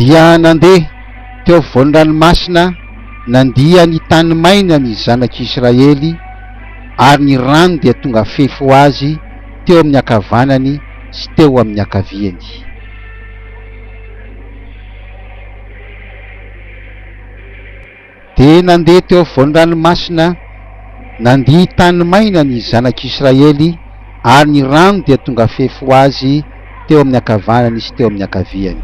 dia nandeha teo afovoan-dranomasina, nandia ny tany maina ny zanak'Israely, ary ny rano dia tonga fefo azy teo amin'ny ankavanany sy teo amin'ny ankaviany. De nandeha teo afovoan-dranomasina, nandia tany maina ny zanak'Israely, ary ny rano dia tonga fefo azy teo amin'ny ankavanany sy teo amin'ny ankaviany.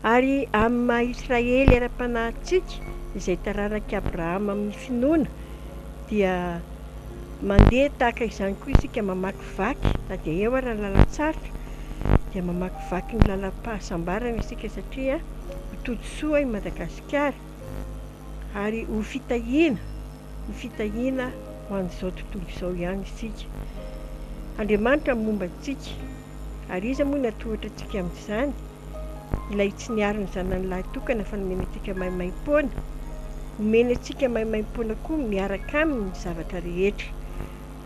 Ary amin'ny maha-Israely era-panahintsika izay tararaky Abrahama amin'ny finoana dia mandeha tahaka izany koa isika mamakivaky, na dia eo ara ny lalan-tsarotra dia mamakivaky ny lalam-pahasambarana isika satria hotodsoa i Madagasikara ary ho fitahiana ho an'izao tontolo izao ihany isika. Andriamanitra momba antsika ary izy moa natohatra antsika amin'izany, ilay tsy niariny zanany lahy tokana fa nomena antsika maimaim-poana, nomena antsika maimaim-poana koa miaraka aminy ny zavatra rehetra.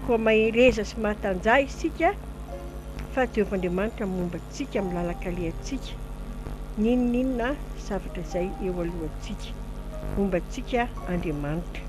Koa mahereza sy mahatanjah isika fa Jehovah-Andriamanitra momba antsika amin'ny lalakalehantsika, ninonina zavatra izay eo alohantsika, momba antsika Andriamanitra.